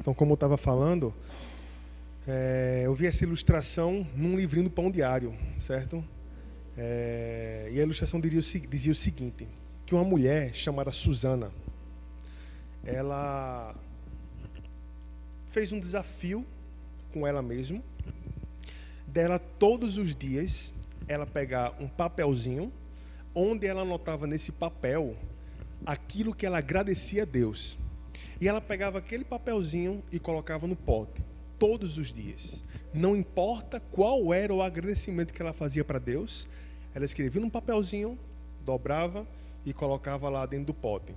Então, como eu estava falando, eu vi essa ilustração num livrinho do Pão Diário, certo? E a ilustração dizia o seguinte, que uma mulher chamada Susana, ela fez um desafio com ela mesma, dela todos os dias, ela pegar um papelzinho, onde ela anotava nesse papel aquilo que ela agradecia a Deus. E ela pegava aquele papelzinho e colocava no pote, todos os dias. Não importa qual era o agradecimento que ela fazia para Deus, ela escrevia num papelzinho, dobrava e colocava lá dentro do pote.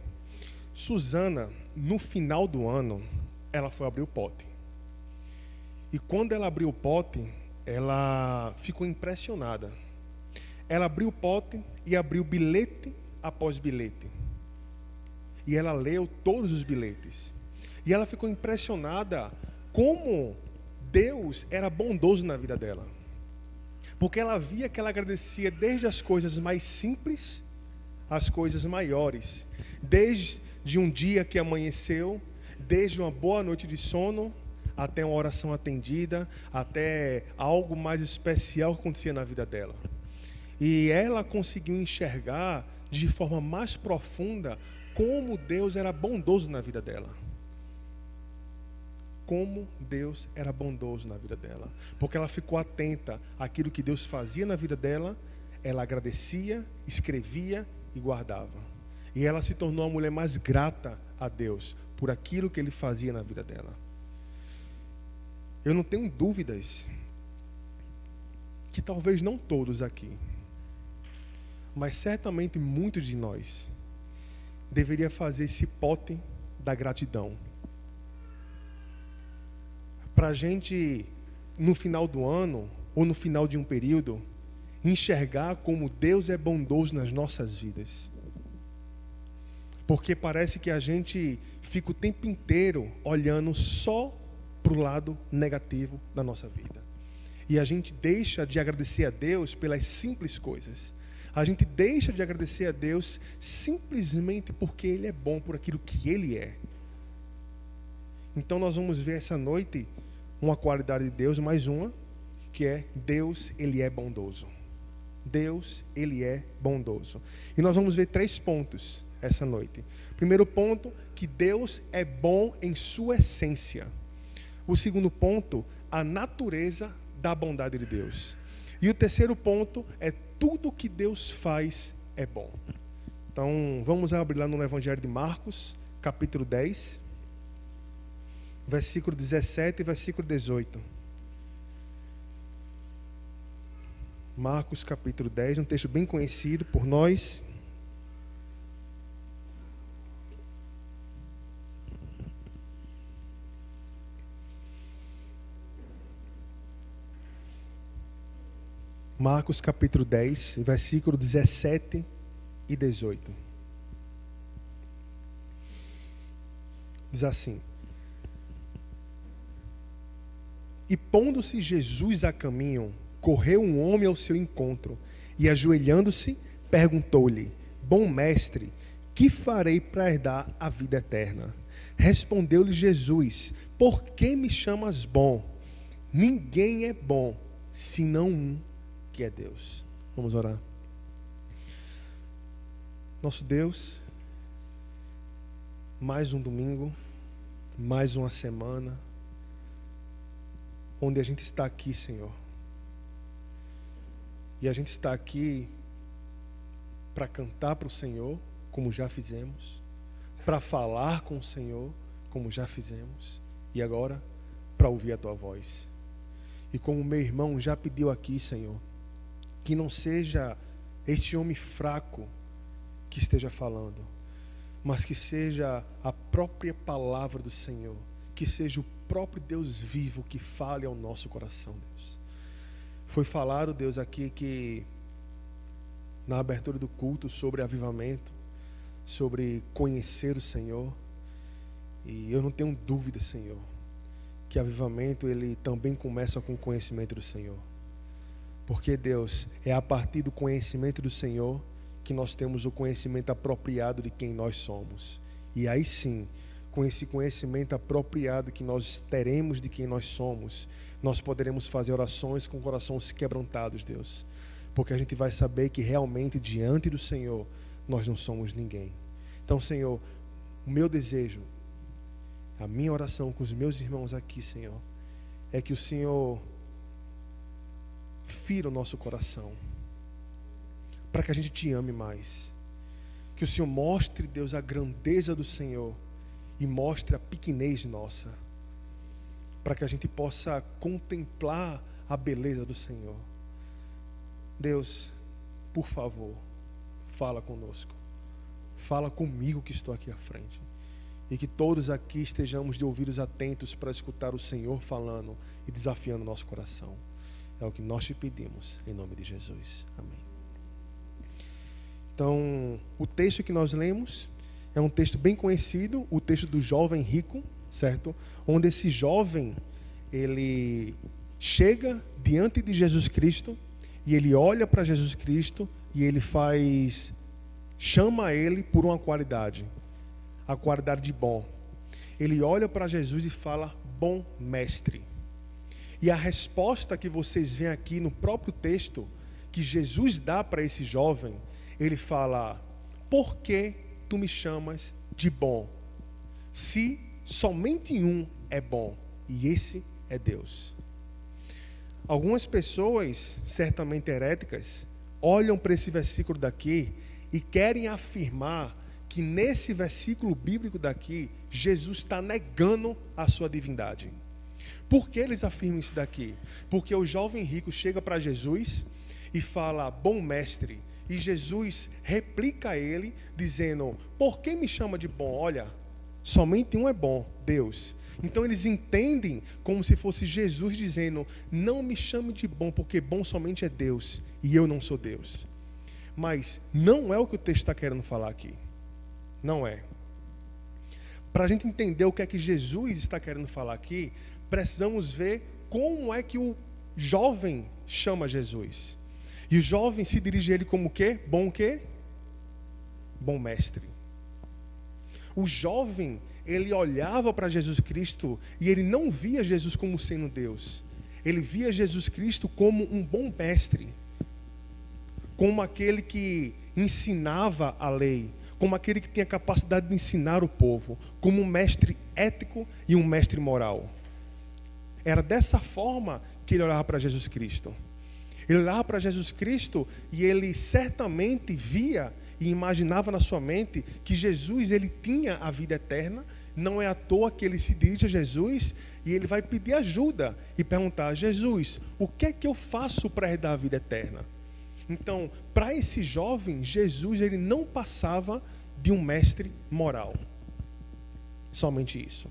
Susana, no final do ano, ela foi abrir o pote. E quando ela abriu o pote, ela ficou impressionada. Ela abriu o pote e abriu bilhete após bilhete. E ela leu todos os bilhetes. E ela ficou impressionada como Deus era bondoso na vida dela. Porque ela via que ela agradecia desde as coisas mais simples às coisas maiores. Desde um dia que amanheceu, desde uma boa noite de sono, até uma oração atendida, até algo mais especial que acontecia na vida dela. E ela conseguiu enxergar de forma mais profunda como Deus era bondoso na vida dela. Como Deus era bondoso na vida dela. Porque ela ficou atenta àquilo que Deus fazia na vida dela, ela agradecia, escrevia e guardava. E ela se tornou uma mulher mais grata a Deus por aquilo que Ele fazia na vida dela. Eu não tenho dúvidas que talvez não todos aqui, mas certamente muitos de nós deveria fazer esse pote da gratidão. Para a gente, no final do ano, ou no final de um período, enxergar como Deus é bondoso nas nossas vidas. Porque parece que a gente fica o tempo inteiro olhando só para o lado negativo da nossa vida. E a gente deixa de agradecer a Deus pelas simples coisas. A gente deixa de agradecer a Deus simplesmente porque Ele é bom, por aquilo que Ele é. Então nós vamos ver essa noite uma qualidade de Deus, mais uma, que é Deus, Ele é bondoso. Deus, Ele é bondoso. E nós vamos ver 3 pontos essa noite. Primeiro ponto, que Deus é bom em sua essência. O segundo ponto, a natureza da bondade de Deus. E o terceiro ponto é tudo que Deus faz é bom. Então, vamos abrir lá no Evangelho de Marcos, capítulo 10, versículo 17 e versículo 18. Marcos, capítulo 10, um texto bem conhecido por nós. Marcos capítulo 10, versículo 17 e 18. Diz assim: E pondo-se Jesus a caminho, correu um homem ao seu encontro, e ajoelhando-se, perguntou-lhe: Bom mestre, que farei para herdar a vida eterna? Respondeu-lhe Jesus: Por que me chamas bom? Ninguém é bom, senão um, que é Deus. Vamos orar. Nosso Deus, mais um domingo, mais uma semana, onde a gente está aqui, Senhor. E a gente está aqui para cantar para o Senhor, como já fizemos, para falar com o Senhor, como já fizemos, e agora para ouvir a Tua voz. E como meu irmão já pediu aqui, Senhor, que não seja este homem fraco que esteja falando, mas que seja a própria palavra do Senhor, que seja o próprio Deus vivo que fale ao nosso coração, Deus. Foi falado, Deus, aqui que na abertura do culto sobre avivamento, sobre conhecer o Senhor, e eu não tenho dúvida, Senhor, que avivamento ele também começa com o conhecimento do Senhor. Porque, Deus, é a partir do conhecimento do Senhor que nós temos o conhecimento apropriado de quem nós somos. E aí sim, com esse conhecimento apropriado que nós teremos de quem nós somos, nós poderemos fazer orações com corações quebrantados, Deus. Porque a gente vai saber que realmente diante do Senhor nós não somos ninguém. Então, Senhor, o meu desejo, a minha oração com os meus irmãos aqui, Senhor, é que o Senhor fira o nosso coração, para que a gente te ame mais. Que o Senhor mostre, Deus, a grandeza do Senhor e mostre a pequenez nossa, para que a gente possa contemplar a beleza do Senhor. Deus, por favor, fala conosco. Fala comigo que estou aqui à frente. E que todos aqui estejamos de ouvidos atentos para escutar o Senhor falando e desafiando o nosso coração. É o que nós te pedimos, em nome de Jesus. Amém. Então, o texto que nós lemos é um texto bem conhecido, o texto do jovem rico, certo? Onde esse jovem, ele chega diante de Jesus Cristo e ele olha para Jesus Cristo e ele chama ele por uma qualidade, a qualidade de bom. Ele olha para Jesus e fala, bom mestre. E a resposta que vocês veem aqui no próprio texto, que Jesus dá para esse jovem, ele fala, por que tu me chamas de bom? Se somente um é bom, e esse é Deus. Algumas pessoas, certamente heréticas, olham para esse versículo daqui e querem afirmar que nesse versículo bíblico daqui, Jesus está negando a sua divindade. Por que eles afirmam isso daqui? Porque o jovem rico chega para Jesus e fala, bom mestre, e Jesus replica a ele, dizendo, por que me chama de bom? Olha, somente um é bom, Deus. Então eles entendem como se fosse Jesus dizendo, não me chame de bom, porque bom somente é Deus, e eu não sou Deus. Mas não é o que o texto está querendo falar aqui. Não é. Para a gente entender o que é que Jesus está querendo falar aqui, precisamos ver como é que o jovem chama Jesus. E o jovem se dirige a ele como o quê? Bom o quê? Bom mestre. O jovem, ele olhava para Jesus Cristo e ele não via Jesus como sendo Deus. Ele via Jesus Cristo como um bom mestre, como aquele que ensinava a lei, como aquele que tinha capacidade de ensinar o povo, como um mestre ético e um mestre moral. Era dessa forma que ele olhava para Jesus Cristo. Ele olhava para Jesus Cristo e ele certamente via e imaginava na sua mente que Jesus, ele tinha a vida eterna. Não é à toa que ele se dirige a Jesus e ele vai pedir ajuda e perguntar, Jesus, o que é que eu faço para herdar a vida eterna? Então, para esse jovem, Jesus, ele não passava de um mestre moral. Somente isso.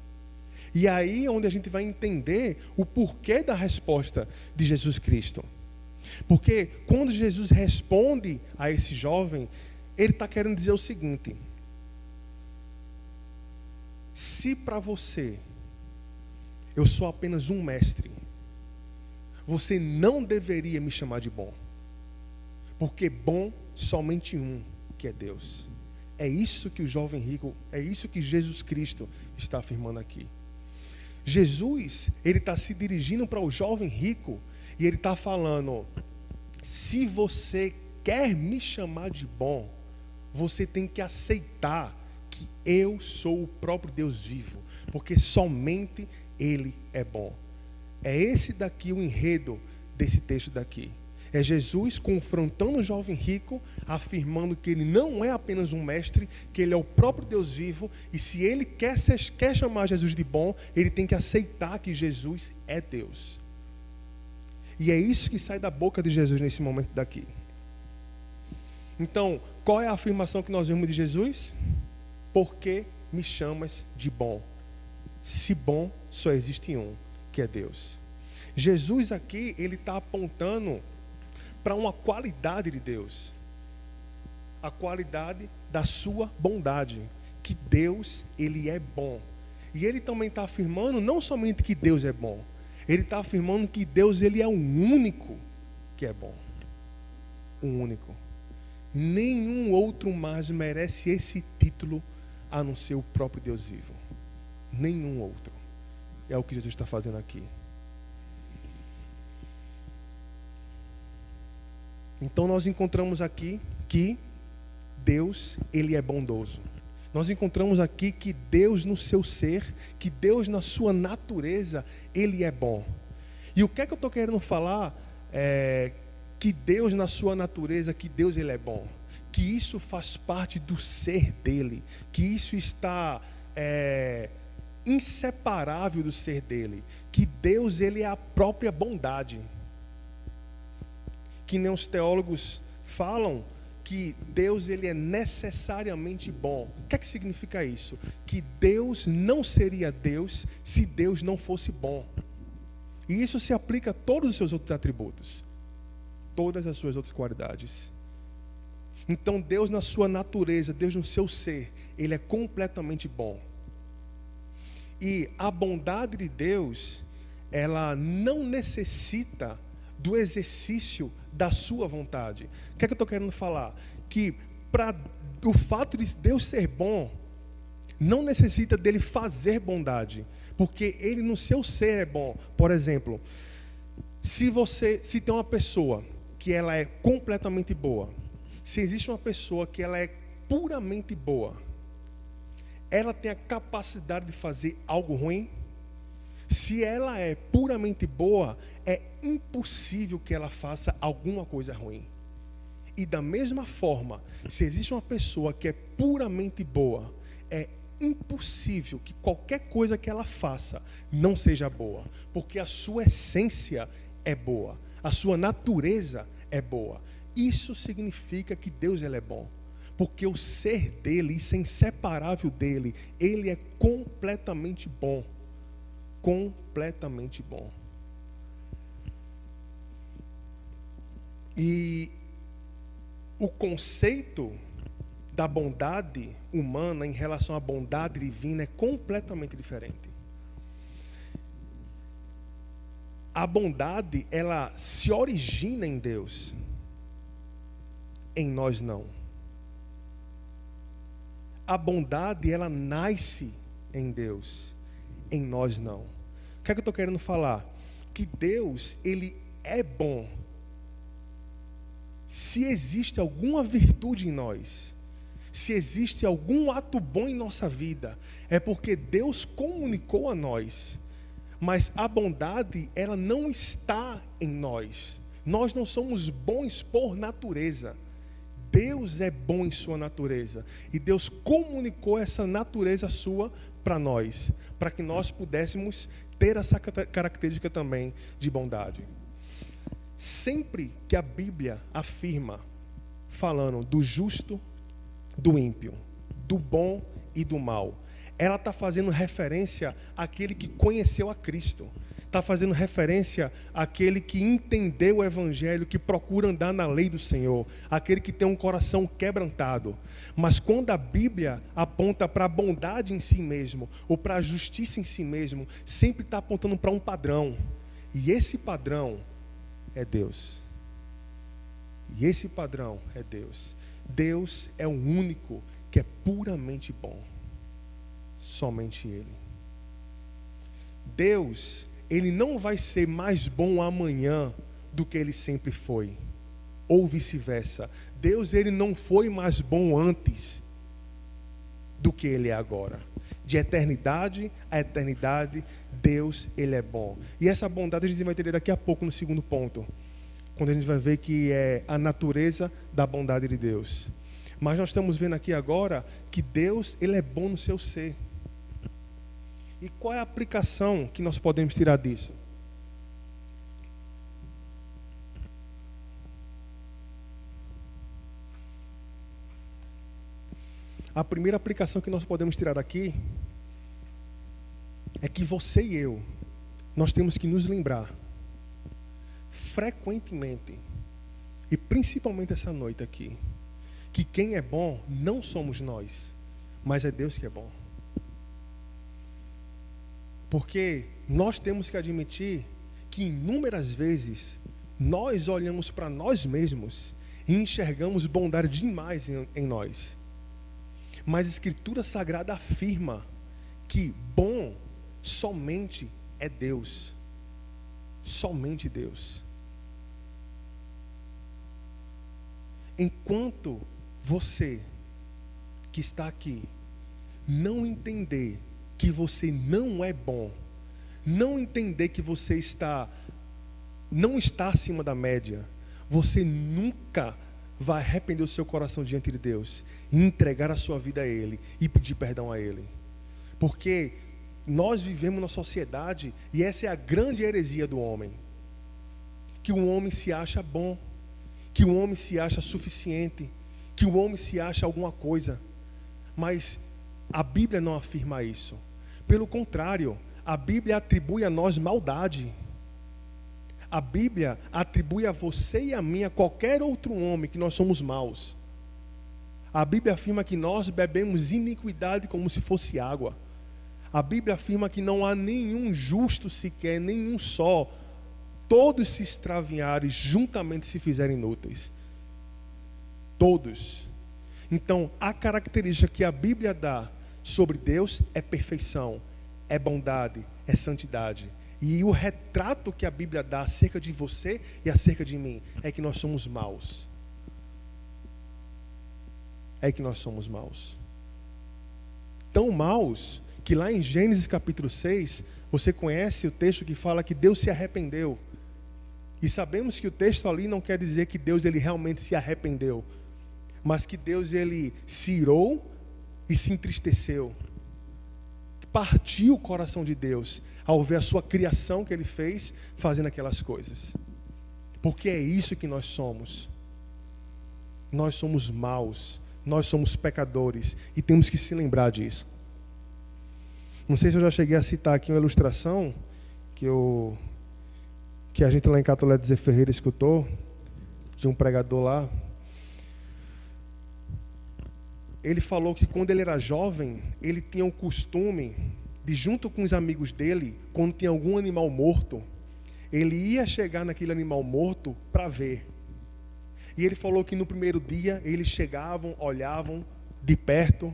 E aí é onde a gente vai entender o porquê da resposta de Jesus Cristo. Porque quando Jesus responde a esse jovem, ele está querendo dizer o seguinte: se para você eu sou apenas um mestre, você não deveria me chamar de bom. Porque bom somente um, que é Deus. É isso que o jovem rico, é isso que Jesus Cristo está afirmando aqui. Jesus, ele está se dirigindo para o jovem rico e ele está falando, se você quer me chamar de bom, você tem que aceitar que eu sou o próprio Deus vivo, porque somente Ele é bom. É esse daqui o enredo desse texto daqui. É Jesus confrontando o jovem rico, afirmando que ele não é apenas um mestre, que ele é o próprio Deus vivo, e se ele quer chamar Jesus de bom, ele tem que aceitar que Jesus é Deus. E é isso que sai da boca de Jesus nesse momento daqui. Então, qual é a afirmação que nós vemos de Jesus? Por que me chamas de bom? Se bom, só existe um, que é Deus. Jesus aqui, ele está apontando para uma qualidade de Deus, a qualidade da sua bondade, que Deus, ele é bom. E ele também está afirmando não somente que Deus é bom, ele está afirmando que Deus, ele é o único que é bom. O único. Nenhum outro mais merece esse título a não ser o próprio Deus vivo. nenhum outro. É o que Jesus está fazendo aqui. Então nós encontramos aqui que Deus, Ele é bondoso. Nós encontramos aqui que Deus no seu ser, que Deus na sua natureza, Ele é bom. E o que é que eu estou querendo falar? Que Deus na sua natureza, que Deus Ele é bom. Que isso faz parte do ser dEle. Que isso está inseparável do ser dEle. Que Deus Ele é a própria bondade. Que nem os teólogos falam que Deus Ele é necessariamente bom. O que é que significa isso? Que Deus não seria Deus se Deus não fosse bom. E isso se aplica a todos os seus outros atributos, todas as suas outras qualidades. Então Deus na sua natureza, Deus no seu ser, Ele é completamente bom. E a bondade de Deus, ela não necessita do exercício da sua vontade. O que é que eu estou querendo falar? Que para o fato de Deus ser bom, não necessita dele fazer bondade, porque ele no seu ser é bom. Por exemplo, se tem uma pessoa que ela é completamente boa, se existe uma pessoa que ela é puramente boa, ela tem a capacidade de fazer algo ruim? Se ela é puramente boa, é impossível que ela faça alguma coisa ruim. E da mesma forma, se existe uma pessoa que é puramente boa, é impossível que qualquer coisa que ela faça não seja boa, porque a sua essência é boa, a sua natureza é boa. Isso significa que Deus Ele é bom, porque o ser dele, isso é inseparável dele, Ele é completamente bom. Completamente bom. E o conceito da bondade humana em relação à bondade divina é completamente diferente. A bondade, ela se origina em Deus. Em nós não. A bondade, ela nasce em Deus. Em nós não. O que é que eu estou querendo falar? Que Deus, Ele é bom. Se existe alguma virtude em nós, se existe algum ato bom em nossa vida, é porque Deus comunicou a nós. Mas a bondade, ela não está em nós. Nós não somos bons por natureza. Deus é bom em sua natureza. E Deus comunicou essa natureza sua para nós, para que nós pudéssemos ter essa característica também de bondade. Sempre que a Bíblia afirma, falando do justo, do ímpio, do bom e do mal, ela está fazendo referência àquele que conheceu a Cristo. Está fazendo referência àquele que entendeu o Evangelho, que procura andar na lei do Senhor, aquele que tem um coração quebrantado. Mas quando a Bíblia aponta para a bondade em si mesmo, ou para a justiça em si mesmo, sempre está apontando para um padrão. E esse padrão é Deus. E esse padrão é Deus. Deus é o único que é puramente bom. Somente Ele. Deus, Ele não vai ser mais bom amanhã do que Ele sempre foi, ou vice-versa. Deus, Ele não foi mais bom antes do que Ele é agora. De eternidade a eternidade, Deus, Ele é bom. E essa bondade a gente vai entender daqui a pouco no segundo ponto, quando a gente vai ver que é a natureza da bondade de Deus. Mas nós estamos vendo aqui agora que Deus, Ele é bom no seu ser. E qual é a aplicação que nós podemos tirar disso? A primeira aplicação que nós podemos tirar daqui é que você e eu, nós temos que nos lembrar frequentemente, e principalmente essa noite aqui, que quem é bom não somos nós, mas é Deus que é bom. Porque nós temos que admitir que inúmeras vezes nós olhamos para nós mesmos e enxergamos bondade demais em nós. Mas a Escritura Sagrada afirma que bom somente é Deus. Somente Deus. Enquanto você que está aqui não entender que você não é bom, não entender que você não está acima da média, você nunca vai arrepender o seu coração diante de Deus e entregar a sua vida a Ele e pedir perdão a Ele. Porque nós vivemos na sociedade e essa é a grande heresia do homem, que o homem se acha bom, que o homem se acha suficiente, que o homem se acha alguma coisa. Mas a Bíblia não afirma isso. Pelo contrário, a Bíblia atribui a nós maldade. A Bíblia atribui a você e a mim, a qualquer outro homem, que nós somos maus. A Bíblia afirma que nós bebemos iniquidade como se fosse água. A Bíblia afirma que não há nenhum justo sequer, nenhum só. Todos se extraviarem, juntamente se fizerem inúteis. Todos. Então, a característica que a Bíblia dá sobre Deus é perfeição, é bondade, é santidade. E o retrato que a Bíblia dá acerca de você e acerca de mim é que nós somos maus. É que nós somos maus. Tão maus que lá em Gênesis capítulo 6, você conhece o texto que fala que Deus se arrependeu. E sabemos que o texto ali não quer dizer que Deus ele realmente se arrependeu, mas que Deus ele se irou e se entristeceu. Partiu o coração de Deus ao ver a sua criação que Ele fez fazendo aquelas coisas. Porque é isso que nós somos. Nós somos maus, nós somos pecadores e temos que se lembrar disso. Não sei se eu já cheguei a citar aqui uma ilustração que a gente lá em Catolé de Zé Ferreira escutou, de um pregador lá. Ele falou que quando ele era jovem, ele tinha o costume de, junto com os amigos dele, quando tinha algum animal morto, ele ia chegar naquele animal morto para ver. E ele falou que no primeiro dia eles chegavam, olhavam de perto.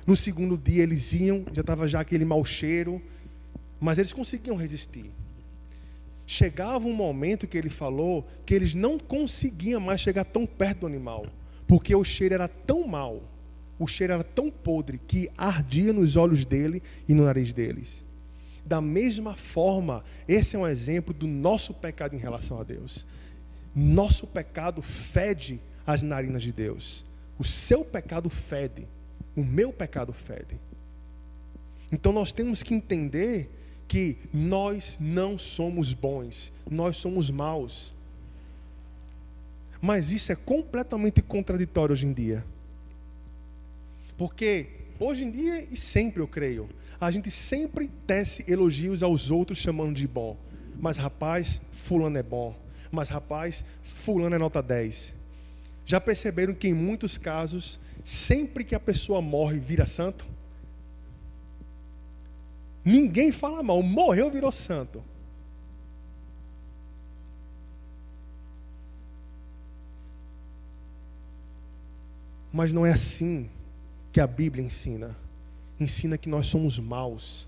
No segundo dia eles iam, já estava já aquele mau cheiro, mas eles conseguiam resistir. Chegava um momento que ele falou que eles não conseguiam mais chegar tão perto do animal, porque o cheiro era tão mau, o cheiro era tão podre que ardia nos olhos dele e no nariz deles. Da mesma forma, esse é um exemplo do nosso pecado em relação a Deus. Nosso pecado fede as narinas de Deus. O seu pecado fede. O meu pecado fede. Então nós temos que entender que nós não somos bons, nós somos maus. Mas isso é completamente contraditório hoje em dia. Porque hoje em dia, e sempre eu creio, a gente sempre tece elogios aos outros chamando de bom. Mas rapaz, fulano é bom. Mas rapaz, fulano é nota 10. Já perceberam que em muitos casos, sempre que a pessoa morre, vira santo? Ninguém fala mal, morreu, virou santo. Mas não é assim que a Bíblia ensina. Ensina que nós somos maus.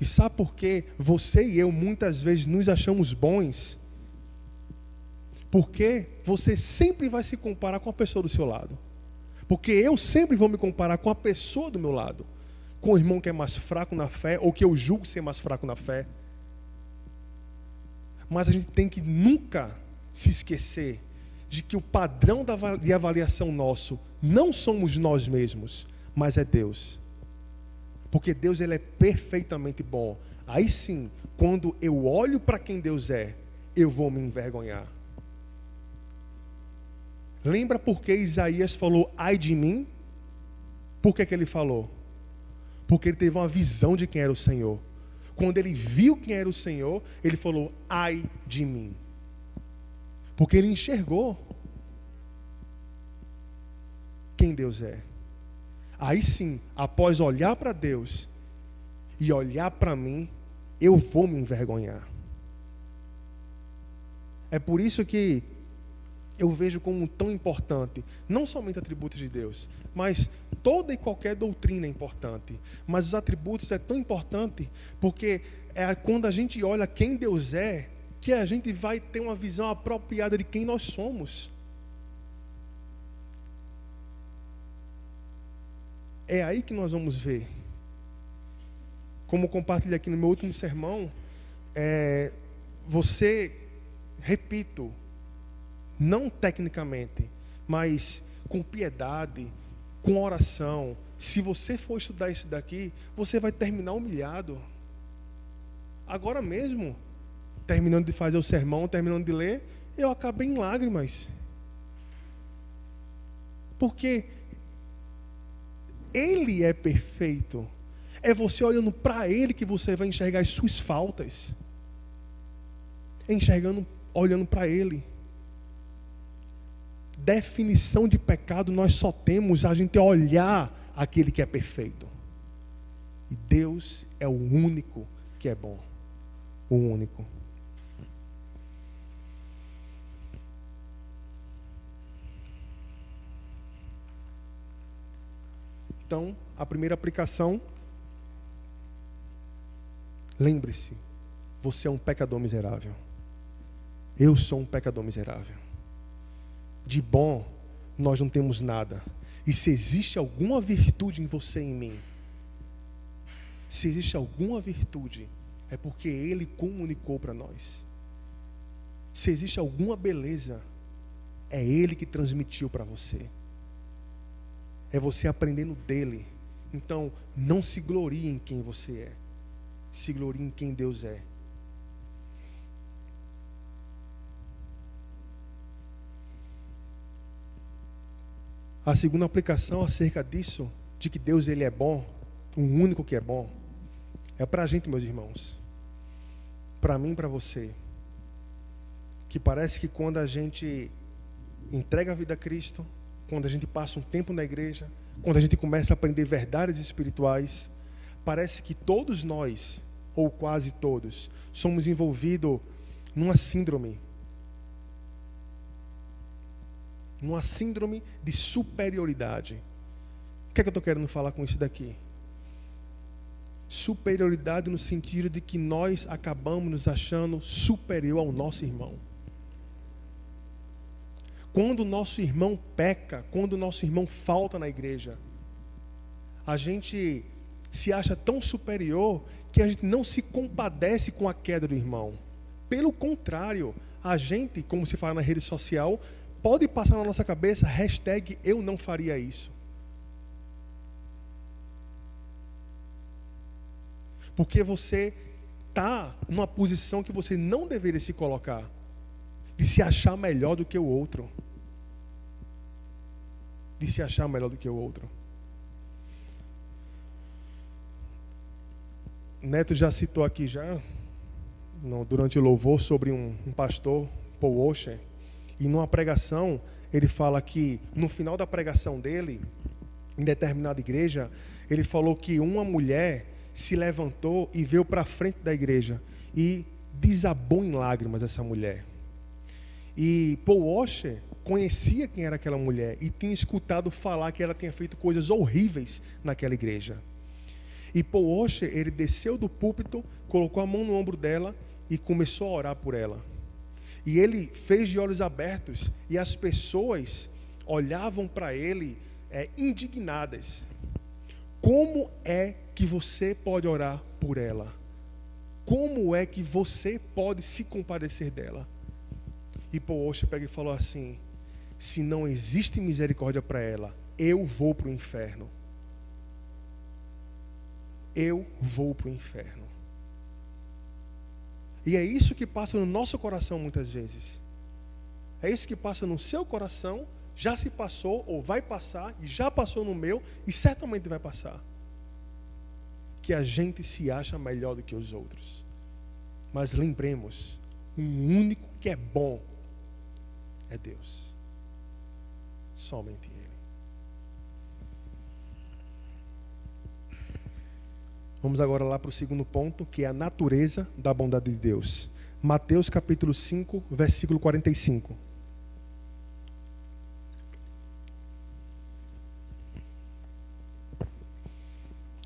E sabe por que você e eu muitas vezes nos achamos bons? Porque você sempre vai se comparar com a pessoa do seu lado. Porque eu sempre vou me comparar com a pessoa do meu lado. Com o irmão que é mais fraco na fé, ou que eu julgo ser mais fraco na fé. Mas a gente tem que nunca se esquecer de que o padrão de avaliação nosso não somos nós mesmos, mas é Deus. Porque Deus ele é perfeitamente bom. Aí sim, quando eu olho para quem Deus é, eu vou me envergonhar. Lembra por que Isaías falou, ai de mim? Por que ele falou? Porque ele teve uma visão de quem era o Senhor. Quando ele viu quem era o Senhor, ele falou, ai de mim. Porque ele enxergou quem Deus é. Aí sim, após olhar para Deus e olhar para mim, eu vou me envergonhar. É por isso que eu vejo como tão importante, não somente atributos de Deus, mas toda e qualquer doutrina é importante. Mas os atributos é tão importante porque é quando a gente olha quem Deus é, que a gente vai ter uma visão apropriada de quem nós somos. É aí que nós vamos ver. Como eu compartilhei aqui no meu último sermão, você, repito, não tecnicamente, mas com piedade, com oração, se você for estudar isso daqui, você vai terminar humilhado. Agora mesmo, terminando de fazer o sermão, terminando de ler, eu acabei em lágrimas. Porque Ele é perfeito. É você olhando para Ele que você vai enxergar as suas faltas. Olhando para Ele. Definição de pecado nós só temos a gente olhar aquele que é perfeito. E Deus é o único que é bom. O único. Então, a primeira aplicação, lembre-se, você é um pecador miserável. Eu sou um pecador miserável. De bom, nós não temos nada. E se existe alguma virtude em você e em mim, se existe alguma virtude, é porque Ele comunicou para nós. Se existe alguma beleza, é Ele que transmitiu para você. É você aprendendo dele. Então, não se glorie em quem você é. Se glorie em quem Deus é. A segunda aplicação acerca disso, de que Deus ele é bom, o único que é bom, é para a gente, meus irmãos. Para mim e para você. Que parece que quando a gente entrega a vida a Cristo, quando a gente passa um tempo na igreja, quando a gente começa a aprender verdades espirituais, parece que todos nós, ou quase todos, somos envolvidos numa síndrome de superioridade. O que é que eu estou querendo falar com isso daqui? Superioridade no sentido de que nós acabamos nos achando superior ao nosso irmão. Quando o nosso irmão peca, quando o nosso irmão falta na igreja, a gente se acha tão superior que a gente não se compadece com a queda do irmão. Pelo contrário, a gente, como se fala na rede social, pode passar na nossa cabeça #eu não faria isso. Porque você está numa posição que você não deveria se colocar, de se achar melhor do que o outro. De se achar melhor do que o outro. Neto já citou aqui durante o louvor, sobre um pastor, Paul Washer, e numa pregação, ele fala que, no final da pregação dele, em determinada igreja, ele falou que uma mulher se levantou e veio para a frente da igreja, e desabou em lágrimas essa mulher. E Paul Washer conhecia quem era aquela mulher e tinha escutado falar que ela tinha feito coisas horríveis naquela igreja. E Paul Washer, ele desceu do púlpito, colocou a mão no ombro dela e começou a orar por ela. E ele fez de olhos abertos, e as pessoas olhavam para ele indignadas. Como é que você pode orar por ela? Como é que você pode se compadecer dela? E Paul Washer pega e falou assim: se não existe misericórdia para ela, eu vou para o inferno. Eu vou para o inferno. E é isso que passa no nosso coração muitas vezes. É isso que passa no seu coração, já se passou, ou vai passar, e já passou no meu, e certamente vai passar. Que a gente se acha melhor do que os outros. Mas lembremos, o único que é bom é Deus. Somente Ele. Vamos agora lá para o segundo ponto, que é a natureza da bondade de Deus. Mateus capítulo 5, versículo 45.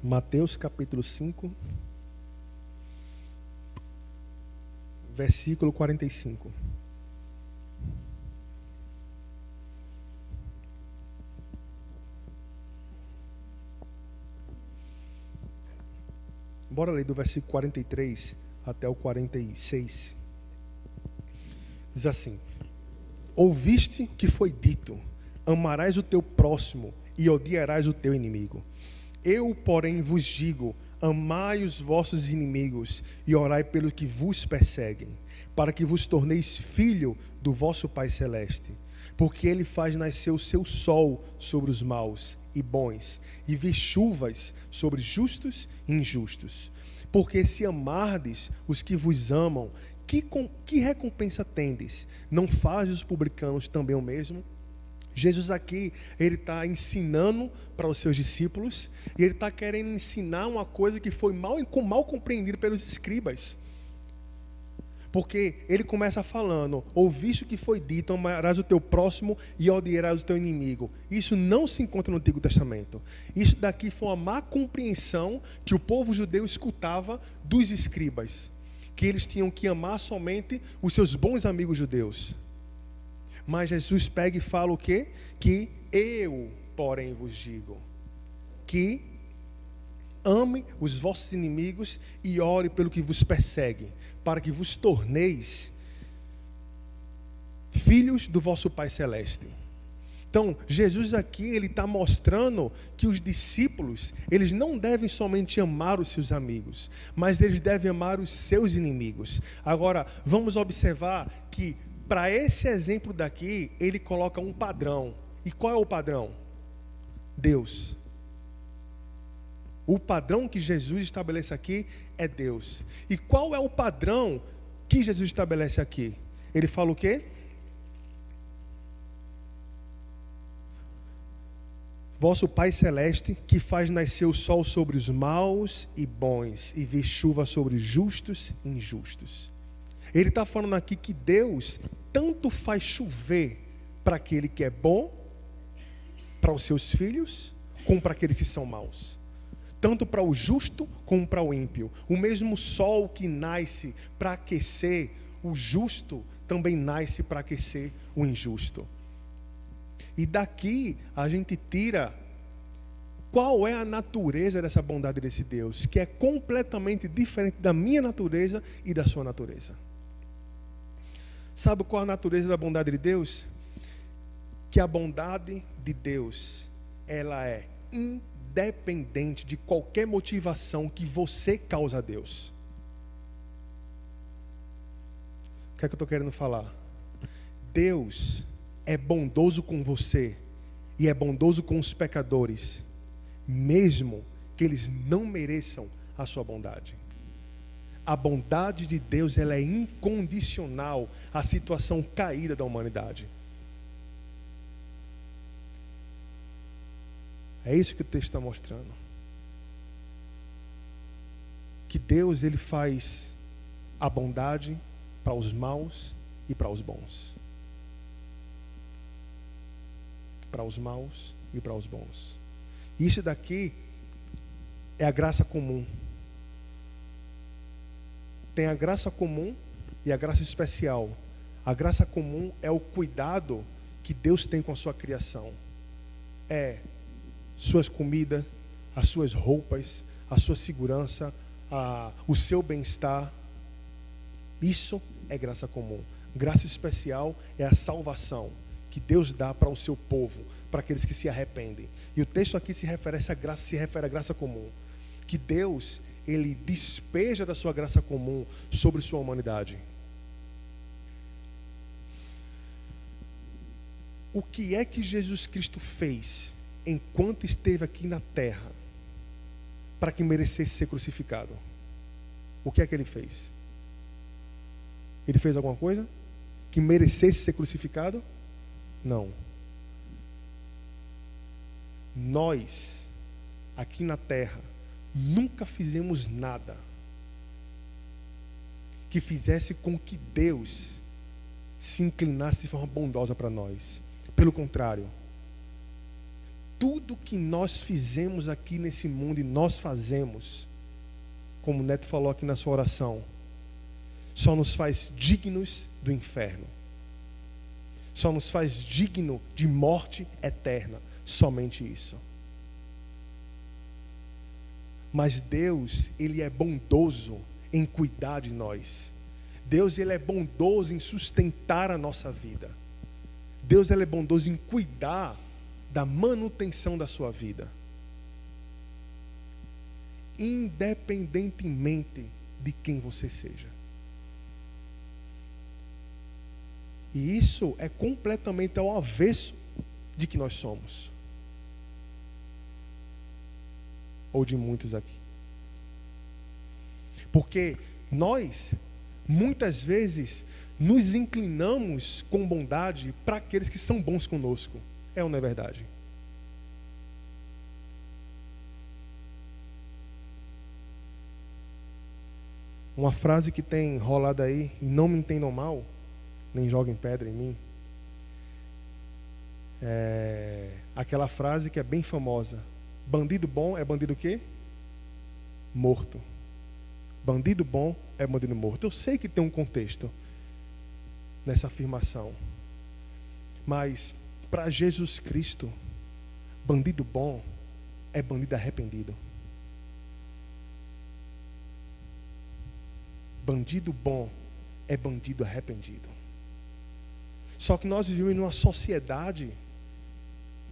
Mateus capítulo 5, versículo 45. Bora ler do versículo 43 até o 46. Diz assim: ouviste que foi dito, amarás o teu próximo e odiarás o teu inimigo. Eu, porém, vos digo, amai os vossos inimigos e orai pelos que vos perseguem, para que vos torneis filho do vosso Pai Celeste. Porque Ele faz nascer o seu sol sobre os maus e bons, e vê chuvas sobre justos e injustos. Porque se amardes os que vos amam, que recompensa tendes? Não fazem os publicanos também o mesmo? Jesus aqui, ele está ensinando para os seus discípulos, e ele está querendo ensinar uma coisa que foi mal compreendida pelos escribas. Porque ele começa falando, ouviste o que foi dito, amarás o teu próximo e odiarás o teu inimigo. Isso não se encontra no Antigo Testamento. Isso daqui foi uma má compreensão que o povo judeu escutava dos escribas, que eles tinham que amar somente os seus bons amigos judeus. Mas Jesus pega e fala o quê? Que eu, porém, vos digo que ame os vossos inimigos e ore pelo que vos persegue, para que vos torneis filhos do vosso Pai Celeste. Então, Jesus aqui, ele está mostrando que os discípulos, eles não devem somente amar os seus amigos, mas eles devem amar os seus inimigos. Agora, vamos observar que para esse exemplo daqui, ele coloca um padrão. E qual é o padrão? Deus. O padrão que Jesus estabelece aqui é Deus. E qual é o padrão que Jesus estabelece aqui? Ele fala o quê? Vosso Pai Celeste, que faz nascer o sol sobre os maus e bons, e vê chuva sobre os justos e injustos. Ele está falando aqui que Deus tanto faz chover para aquele que é bom, para os seus filhos, como para aqueles que são maus. Tanto para o justo como para o ímpio. O mesmo sol que nasce para aquecer o justo, também nasce para aquecer o injusto. E daqui a gente tira qual é a natureza dessa bondade desse Deus, que é completamente diferente da minha natureza e da sua natureza. Sabe qual é a natureza da bondade de Deus? Que a bondade de Deus, ela é independente de qualquer motivação que você causa a Deus. O que é que eu estou querendo falar? Deus é bondoso com você e é bondoso com os pecadores, mesmo que eles não mereçam a sua bondade. A bondade de Deus, ela é incondicional à situação caída da humanidade. É isso que o texto está mostrando. Que Deus, ele faz a bondade para os maus e para os bons. Para os maus e para os bons. Isso daqui é a graça comum. Tem a graça comum e a graça especial. A graça comum é o cuidado que Deus tem com a sua criação. É suas comidas, as suas roupas, a sua segurança, o seu bem-estar. Isso é graça comum. Graça especial é a salvação que Deus dá para o seu povo, para aqueles que se arrependem. E o texto aqui se refere à graça comum. Que Deus, ele despeja da sua graça comum sobre sua humanidade. O que é que Jesus Cristo fez enquanto esteve aqui na terra para que merecesse ser crucificado? O que é que ele fez? Ele fez alguma coisa que merecesse ser crucificado? Não. Nós, aqui na terra, nunca fizemos nada que fizesse com que Deus se inclinasse de forma bondosa para nós. Pelo contrário, tudo que nós fizemos aqui nesse mundo e nós fazemos, como o Neto falou aqui na sua oração, só nos faz dignos do inferno. Só nos faz digno de morte eterna. Somente isso. Mas Deus, Ele é bondoso em cuidar de nós. Deus, Ele é bondoso em sustentar a nossa vida. Deus, Ele é bondoso em cuidar da manutenção da sua vida. Independentemente de quem você seja. E isso é completamente ao avesso de que nós somos. Ou de muitos aqui. Porque nós, muitas vezes, nos inclinamos com bondade para aqueles que são bons conosco. É ou não é verdade? Uma frase que tem rolado aí, e não me entendam mal, nem joguem pedra em mim, é aquela frase que é bem famosa: bandido bom é bandido o quê? Morto. Bandido bom é bandido morto. Eu sei que tem um contexto nessa afirmação, mas para Jesus Cristo, bandido bom é bandido arrependido. Bandido bom é bandido arrependido. Só que nós vivemos numa sociedade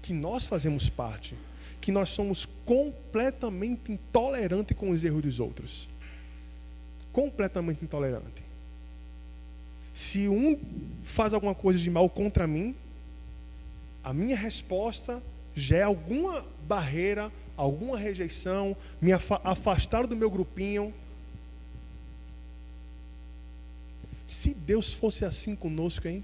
que nós fazemos parte, que nós somos completamente intolerantes com os erros dos outros. Completamente intolerante. Se um faz alguma coisa de mal contra mim, a minha resposta já é alguma barreira, alguma rejeição, me afastar do meu grupinho. Se Deus fosse assim conosco, hein?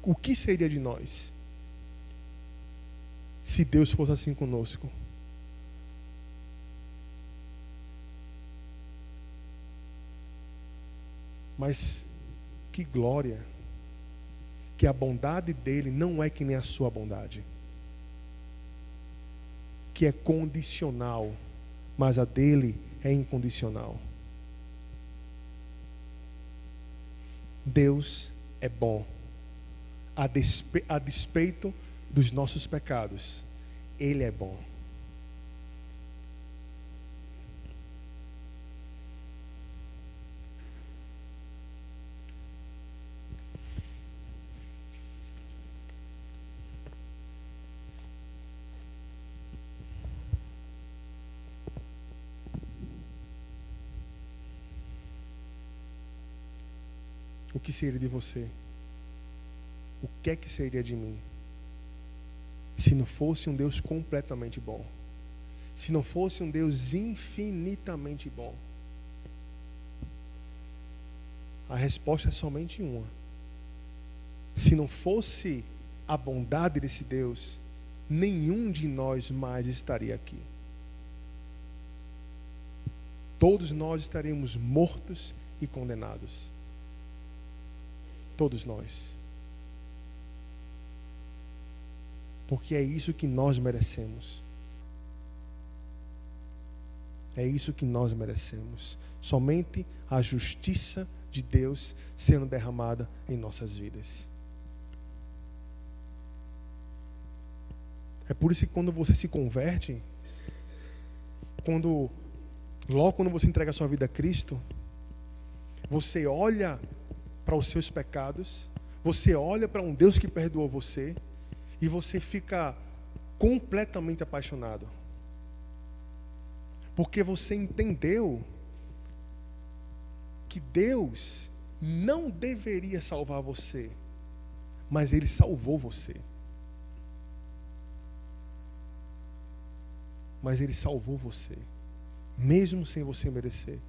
O que seria de nós? Se Deus fosse assim conosco. Mas que glória, que a bondade dele não é que nem a sua bondade, que é condicional, mas a dele é incondicional. Deus é bom, a despeito dos nossos pecados, Ele é bom. O que seria de você? O que é que seria de mim? Se não fosse um Deus completamente bom. Se não fosse um Deus infinitamente bom. A resposta é somente uma. Se não fosse a bondade desse Deus, nenhum de nós mais estaria aqui. Todos nós estaríamos mortos e condenados. Todos nós. Porque é isso que nós merecemos. É isso que nós merecemos. Somente a justiça de Deus sendo derramada em nossas vidas. É por isso que quando você se converte, logo quando você entrega a sua vida a Cristo, você olha para os seus pecados, você olha para um Deus que perdoou você e você fica completamente apaixonado. Porque você entendeu que Deus não deveria salvar você, mas Ele salvou você. Mas Ele salvou você, mesmo sem você merecer.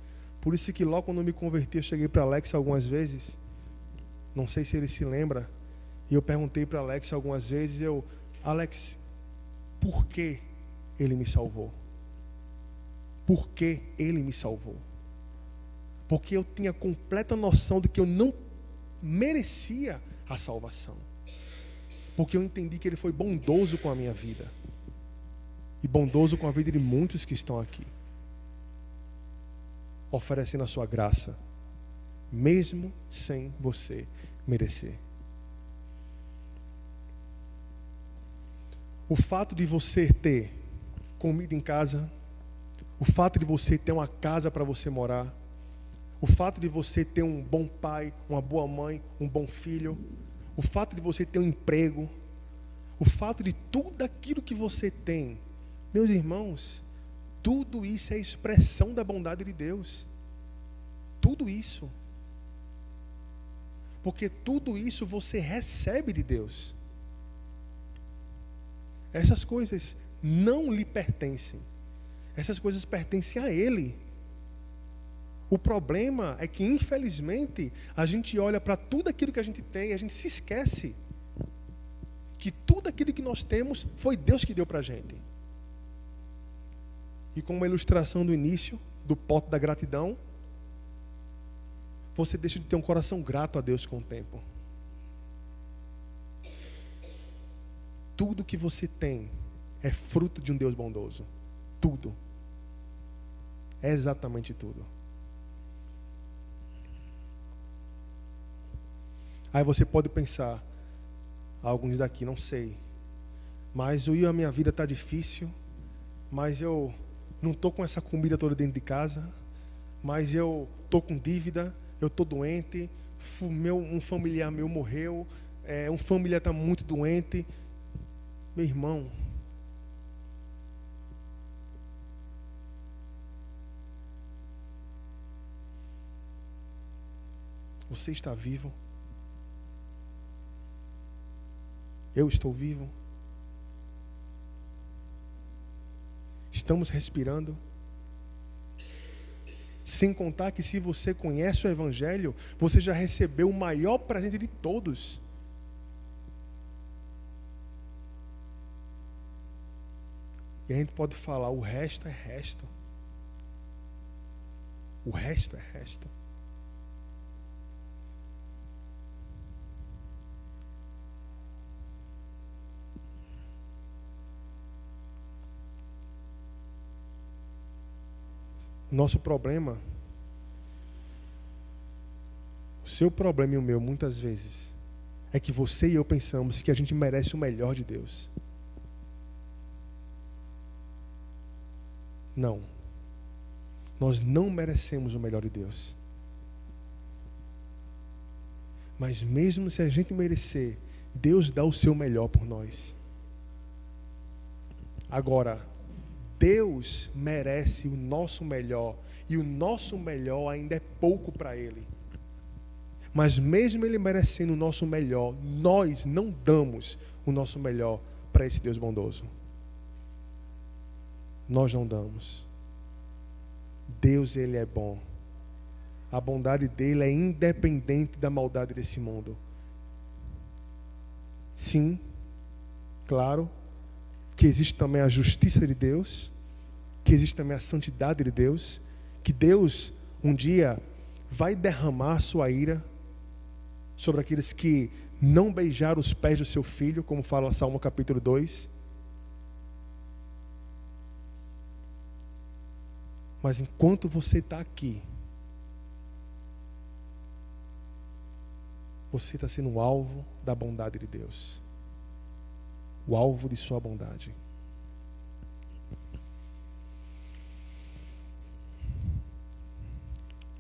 Por isso que logo quando eu me converti, eu cheguei para Alex algumas vezes, não sei se ele se lembra, e eu perguntei para Alex algumas vezes, Alex, por que Ele me salvou? Por que Ele me salvou? Porque eu tinha completa noção de que eu não merecia a salvação. porque eu entendi que Ele foi bondoso com a minha vida e bondoso com a vida de muitos que estão aqui, oferecendo a sua graça, mesmo sem você merecer. O fato de você ter comida em casa, o fato de você ter uma casa para você morar, o fato de você ter um bom pai, uma boa mãe, um bom filho, o fato de você ter um emprego, o fato de tudo aquilo que você tem, meus irmãos, tudo isso é expressão da bondade de Deus. Tudo isso. Porque tudo isso você recebe de Deus. Essas coisas não lhe pertencem. Essas coisas pertencem a Ele. O problema é que, infelizmente, a gente olha para tudo aquilo que a gente tem e a gente se esquece que tudo aquilo que nós temos foi Deus que deu para a gente. E como uma ilustração do início, do pote da gratidão, você deixa de ter um coração grato a Deus com o tempo. Tudo que você tem é fruto de um Deus bondoso. Tudo. É exatamente tudo. Aí você pode pensar, alguns daqui, não sei, mas a minha vida está difícil, mas eu não estou com essa comida toda dentro de casa, mas eu estou com dívida, eu estou doente, um familiar meu morreu, um familiar está muito doente. Meu irmão, você está vivo? Eu estou vivo? Estamos respirando? Sem contar que, se você conhece o Evangelho, você já recebeu o maior presente de todos. E a gente pode falar, o resto é resto. O resto é resto. Nosso problema, o seu problema e o meu, muitas vezes, é que você e eu pensamos que a gente merece o melhor de Deus. Não. Nós não merecemos o melhor de Deus. Mas mesmo se a gente merecer, Deus dá o seu melhor por nós. Agora, Deus merece o nosso melhor, e o nosso melhor ainda é pouco para Ele. Mas mesmo Ele merecendo o nosso melhor, nós não damos o nosso melhor para esse Deus bondoso. Nós não damos. Deus, Ele é bom. A bondade dele é independente da maldade desse mundo. Sim, claro, que existe também a justiça de Deus, que existe também a santidade de Deus, que Deus um dia vai derramar sua ira sobre aqueles que não beijaram os pés do seu filho, como fala Salmo capítulo 2. Mas enquanto você está aqui, você está sendo o alvo da bondade de Deus, o alvo de sua bondade.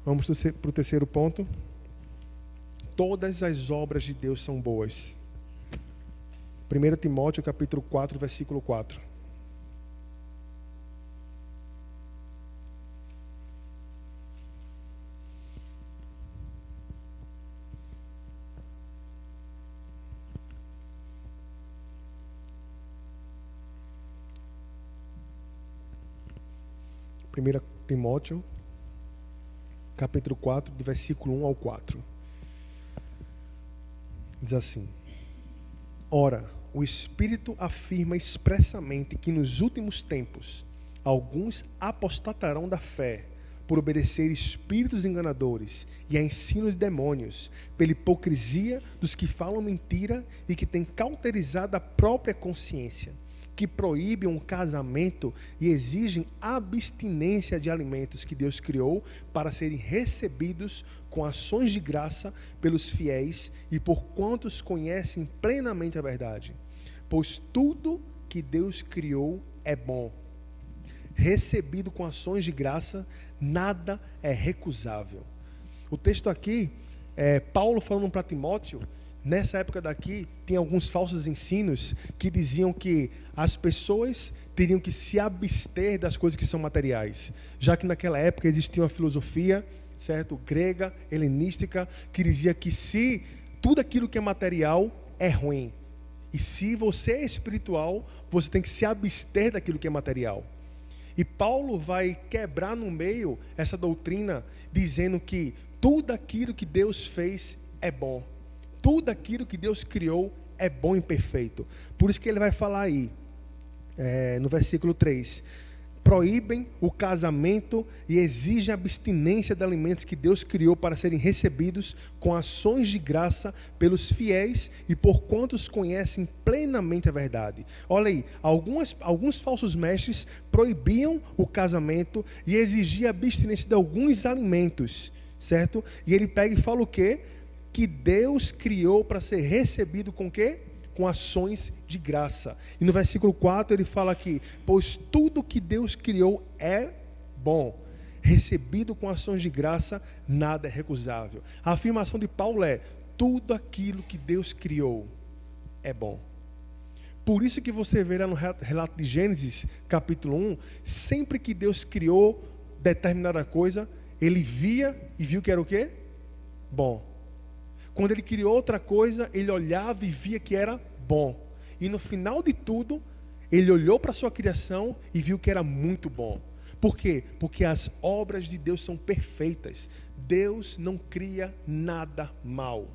Vamos para o terceiro ponto. Todas as obras de Deus são boas. 1 Timóteo capítulo 4, versículo 4. Primeira Timóteo capítulo 4, do versículo 1 ao 4. Diz assim: Ora, o Espírito afirma expressamente que nos últimos tempos alguns apostatarão da fé, por obedecer espíritos enganadores e a ensino de demônios, pela hipocrisia dos que falam mentira e que têm cauterizado a própria consciência, que proíbem um casamento e exigem abstinência de alimentos que Deus criou para serem recebidos com ações de graça pelos fiéis e por quantos conhecem plenamente a verdade. Pois tudo que Deus criou é bom. Recebido com ações de graça, nada é recusável. O texto aqui, Paulo falando para Timóteo, nessa época daqui, tem alguns falsos ensinos que diziam que as pessoas teriam que se abster das coisas que são materiais, já que naquela época existia uma filosofia, certo, grega, helenística, que dizia que se tudo aquilo que é material é ruim, e se você é espiritual, você tem que se abster daquilo que é material. E Paulo vai quebrar no meio essa doutrina, dizendo que tudo aquilo que Deus fez é bom. Tudo aquilo que Deus criou é bom e perfeito. Por isso que ele vai falar aí, no versículo 3. Proíbem o casamento e exigem abstinência de alimentos que Deus criou para serem recebidos com ações de graça pelos fiéis e por quantos conhecem plenamente a verdade. Olha aí, alguns falsos mestres proibiam o casamento e exigiam abstinência de alguns alimentos, certo? E ele pega e fala o quê? Que Deus criou para ser recebido com o quê? Com ações de graça. E no versículo 4 ele fala aqui: pois tudo que Deus criou é bom, recebido com ações de graça, nada é recusável. A afirmação de Paulo é: tudo aquilo que Deus criou é bom. Por isso que você vê lá no relato de Gênesis, capítulo 1, sempre que Deus criou determinada coisa, ele via e viu que era o quê? Bom. Quando ele criou outra coisa, ele olhava e via que era bom. E no final de tudo, ele olhou para a sua criação e viu que era muito bom. Por quê? Porque as obras de Deus são perfeitas. Deus não cria nada mal.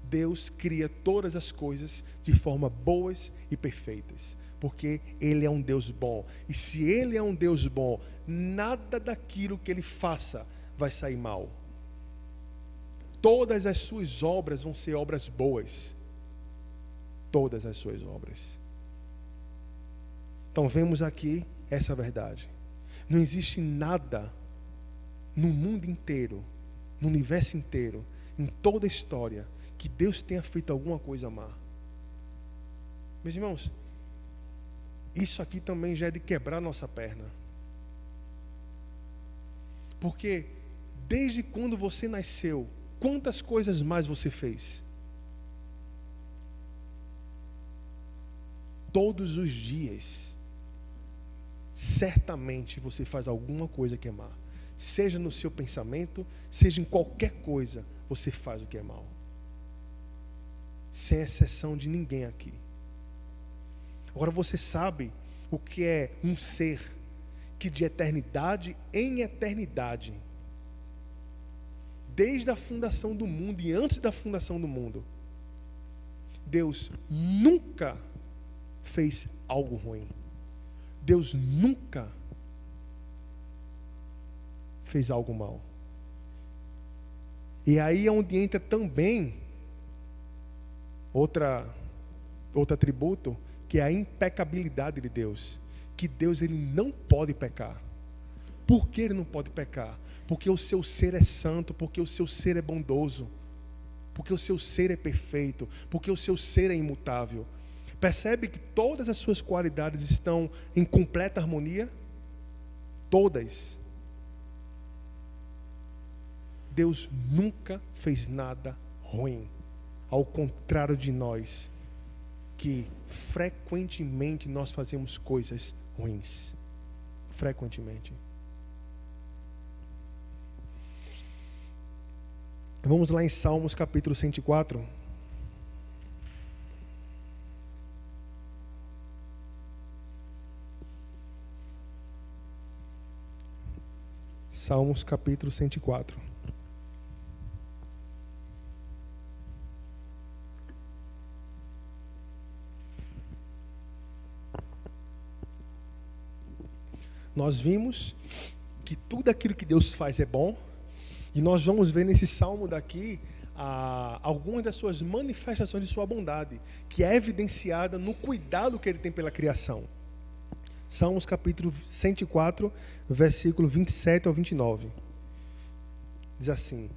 Deus cria todas as coisas de forma boas e perfeitas. Porque Ele é um Deus bom. E se Ele é um Deus bom, nada daquilo que Ele faça vai sair mal. Todas as suas obras vão ser obras boas. Todas as suas obras. Então vemos aqui essa verdade. Não existe nada no mundo inteiro, no universo inteiro, em toda a história, que Deus tenha feito alguma coisa má. Meus irmãos, isso aqui também já é de quebrar nossa perna. Porque desde quando você nasceu, quantas coisas mais você fez? Todos os dias, certamente você faz alguma coisa que é má. Seja no seu pensamento, seja em qualquer coisa, você faz o que é mal. Sem exceção de ninguém aqui. Agora você sabe o que é um ser que de eternidade em eternidade, desde a fundação do mundo e antes da fundação do mundo, Deus nunca fez algo ruim. Deus nunca fez algo mal. E aí é onde entra também outro atributo, que é a impecabilidade de Deus. Que Deus, ele não pode pecar. Por que ele não pode pecar? Porque o seu ser é santo, porque o seu ser é bondoso, porque o seu ser é perfeito, porque o seu ser é imutável. Percebe que todas as suas qualidades estão em completa harmonia? Todas. Deus nunca fez nada ruim. Ao contrário de nós, que frequentemente nós fazemos coisas ruins. Frequentemente. Vamos lá em Salmos capítulo 104. Salmos capítulo 104. Nós vimos que tudo aquilo que Deus faz é bom. E nós vamos ver nesse salmo daqui algumas das suas manifestações de sua bondade, que é evidenciada no cuidado que ele tem pela criação. Salmos capítulo 104, versículo 27 ao 29. Diz assim: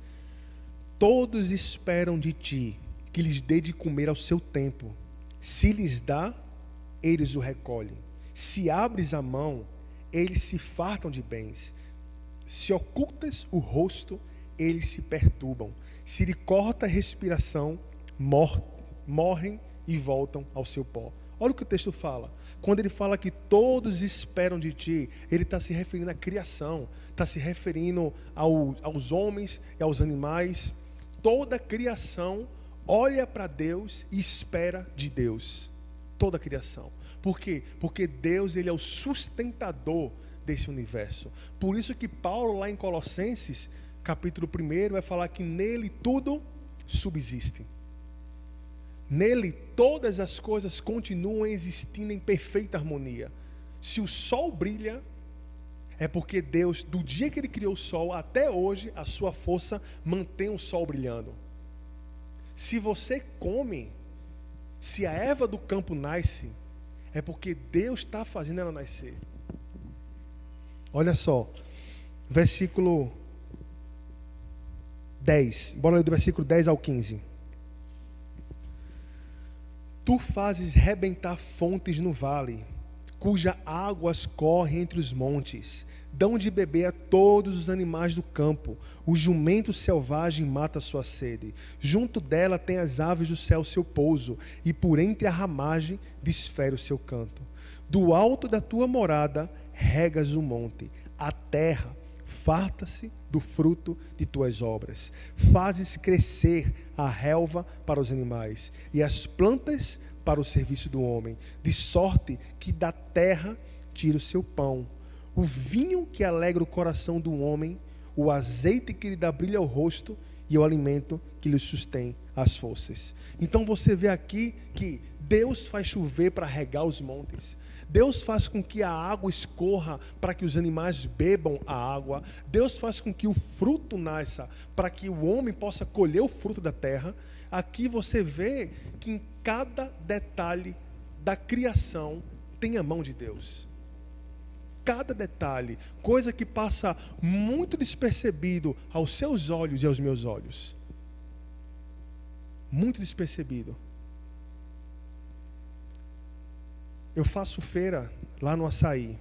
todos esperam de ti que lhes dê de comer ao seu tempo. Se lhes dá, eles o recolhem. Se abres a mão, eles se fartam de bens. Se ocultas o rosto, eles se perturbam. Se lhe corta a respiração, morrem e voltam ao seu pó. Olha o que o texto fala. Quando ele fala que todos esperam de ti, ele está se referindo à criação, está se referindo aos homens e aos animais. Toda a criação olha para Deus e espera de Deus. Toda a criação. Por quê? Porque Deus, ele é o sustentador desse universo. Por isso que Paulo, lá em Colossenses, capítulo 1, vai falar que nele tudo subsiste. Nele todas as coisas continuam existindo em perfeita harmonia. Se o sol brilha, é porque Deus, do dia que ele criou o sol até hoje, a sua força mantém o sol brilhando. Se você come, se a erva do campo nasce, é porque Deus está fazendo ela nascer. Olha só, versículo 10. Bora ler do versículo 10 ao 15. Tu fazes rebentar fontes no vale, cujas águas correm entre os montes. Dão de beber a todos os animais do campo. O jumento selvagem mata a sua sede. Junto dela tem as aves do céu seu pouso, e por entre a ramagem desfere o seu canto. Do alto da tua morada regas o monte. A terra farta-se do fruto de tuas obras. Fazes crescer a relva para os animais e as plantas para o serviço do homem, de sorte que da terra tira o seu pão. O vinho que alegra o coração do homem, o azeite que lhe dá brilho ao rosto e o alimento que lhe sustém as forças. Então você vê aqui que Deus faz chover para regar os montes. Deus faz com que a água escorra para que os animais bebam a água. Deus faz com que o fruto nasça para que o homem possa colher o fruto da terra. Aqui você vê que em cada detalhe da criação tem a mão de Deus. Cada detalhe, coisa que passa muito despercebido aos seus olhos e aos meus olhos. Muito despercebido. Eu faço feira lá no Açaí.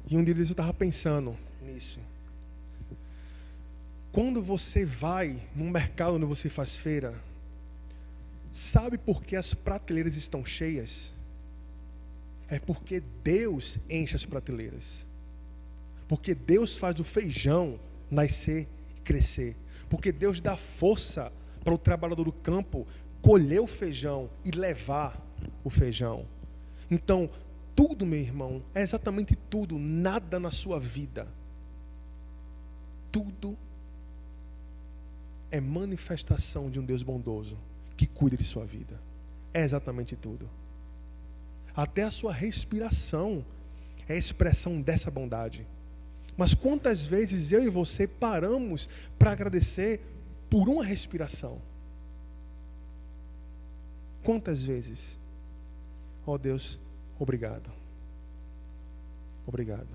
E um dia eu estava pensando nisso. Quando você vai num mercado onde você faz feira, sabe por que as prateleiras estão cheias? É porque Deus enche as prateleiras. Porque Deus faz o feijão nascer e crescer. Porque Deus dá força para o trabalhador do campo colher o feijão e levar o feijão. Então, tudo, meu irmão, é exatamente tudo, nada na sua vida. Tudo é manifestação de um Deus bondoso que cuida de sua vida. É exatamente tudo. Até a sua respiração é expressão dessa bondade. Mas quantas vezes eu e você paramos para agradecer por uma respiração? Quantas vezes? Oh Deus, obrigado. Obrigado.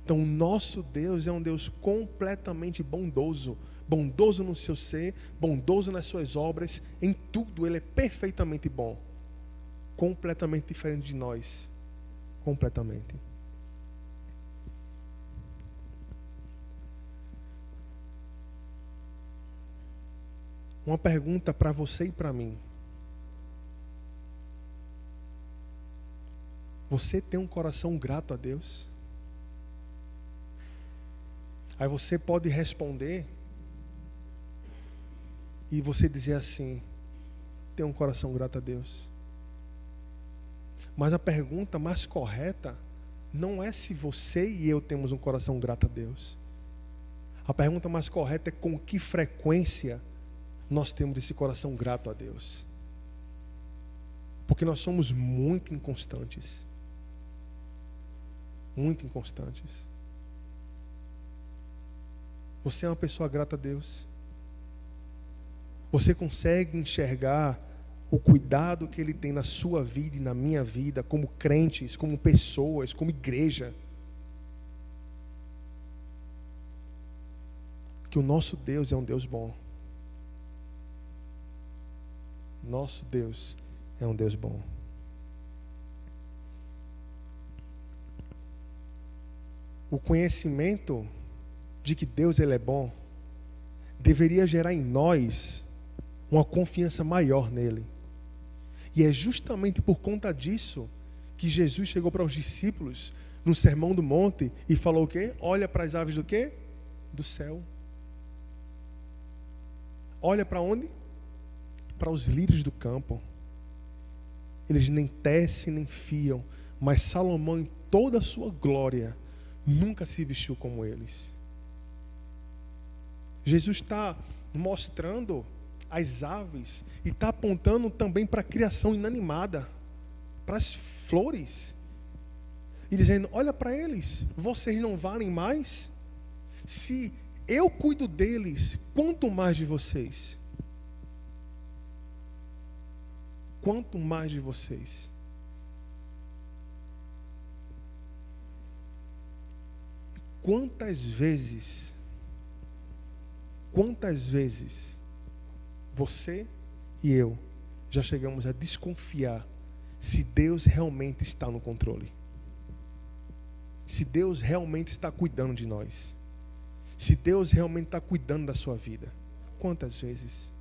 Então o nosso Deus é um Deus completamente bondoso. Bondoso no seu ser, bondoso nas suas obras, em tudo Ele é perfeitamente bom. Completamente diferente de nós. Completamente. Uma pergunta para você e para mim. Você tem um coração grato a Deus? Aí você pode responder e você dizer assim: tenho um coração grato a Deus. Mas a pergunta mais correta não é se você e eu temos um coração grato a Deus. A pergunta mais correta é com que frequência nós temos esse coração grato a Deus. Porque nós somos muito inconstantes. muito inconstantes. Você é uma pessoa grata a Deus? Você consegue enxergar o cuidado que Ele tem na sua vida e na minha vida, como crentes, como pessoas, como igreja? Que o nosso Deus é um Deus bom. Nosso Deus é um Deus bom. O conhecimento de que Deus ele é bom deveria gerar em nós uma confiança maior nele. E é justamente por conta disso que Jesus chegou para os discípulos no Sermão do Monte e falou o quê? Olha para as aves do quê? Do céu. Olha para onde? Para os lírios do campo. Eles nem tecem nem fiam, mas Salomão em toda a sua glória nunca se vestiu como eles. Jesus está mostrando as aves e está apontando também para a criação inanimada, para as flores, e dizendo, olha para eles, vocês não valem mais? Se eu cuido deles, quanto mais de vocês? Quanto mais de vocês? Quantas vezes você e eu já chegamos a desconfiar se Deus realmente está no controle? Se Deus realmente está cuidando de nós? Se Deus realmente está cuidando da sua vida? Quantas vezes?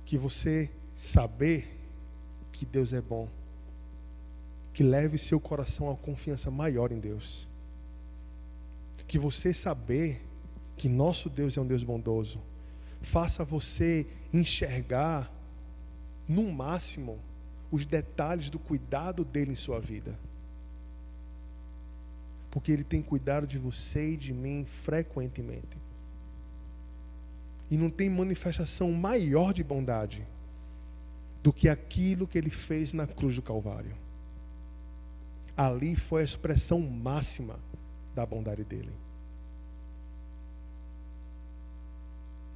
Que você saber que Deus é bom, que leve seu coração a uma confiança maior em Deus. Que você saber que nosso Deus é um Deus bondoso, faça você enxergar no máximo os detalhes do cuidado dele em sua vida. Porque ele tem cuidado de você e de mim frequentemente. E não tem manifestação maior de bondade do que aquilo que ele fez na cruz do Calvário. Ali foi a expressão máxima da bondade dele.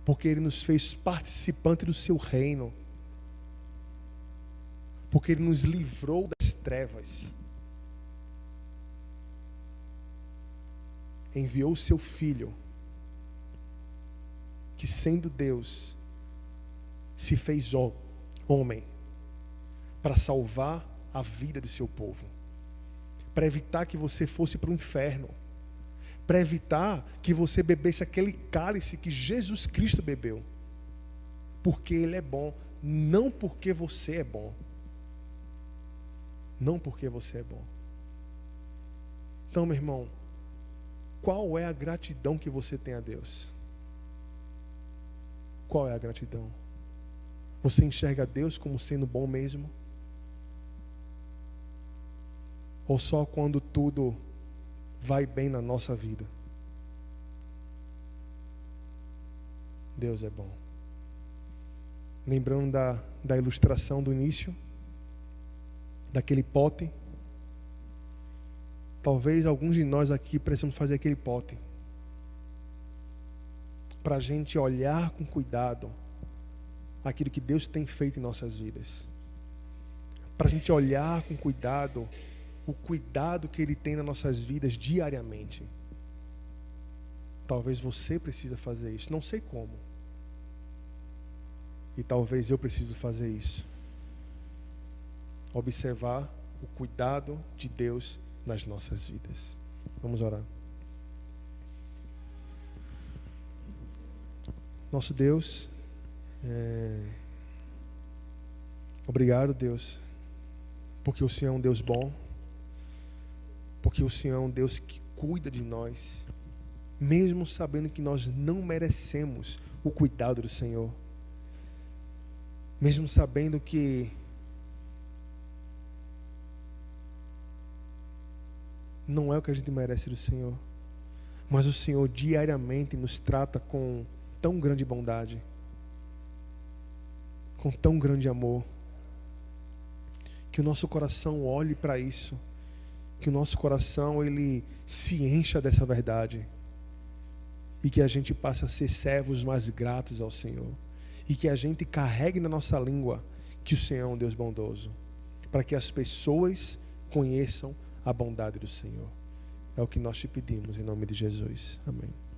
Porque ele nos fez participante do seu reino. Porque ele nos livrou das trevas. Enviou o seu Filho, que sendo Deus, se fez homem, para salvar a vida de seu povo, para evitar que você fosse para o inferno, para evitar que você bebesse aquele cálice que Jesus Cristo bebeu, porque Ele é bom, não porque você é bom. Não porque você é bom. Então, meu irmão, qual é a gratidão que você tem a Deus? Qual é a gratidão? Você enxerga Deus como sendo bom mesmo? Ou só quando tudo vai bem na nossa vida? Deus é bom. Lembrando da ilustração do início, daquele pote. Talvez alguns de nós aqui precisamos fazer aquele pote, para a gente olhar com cuidado aquilo que Deus tem feito em nossas vidas, para a gente olhar com cuidado o cuidado que Ele tem nas nossas vidas diariamente. Talvez você precisa fazer isso, não sei como, e talvez eu preciso fazer isso. Observar o cuidado de Deus nas nossas vidas. Vamos orar. Nosso Deus, obrigado, Deus, porque o Senhor é um Deus bom, porque o Senhor é um Deus que cuida de nós, mesmo sabendo que nós não merecemos o cuidado do Senhor, mesmo sabendo que não é o que a gente merece do Senhor, mas o Senhor diariamente nos trata com tão grande bondade. com tão grande amor. Que o nosso coração olhe para isso, que o nosso coração ele se encha dessa verdade, e que a gente passe a ser servos mais gratos ao Senhor, e que a gente carregue na nossa língua que o Senhor é um Deus bondoso, para que as pessoas conheçam a bondade do Senhor. É o que nós te pedimos em nome de Jesus. Amém.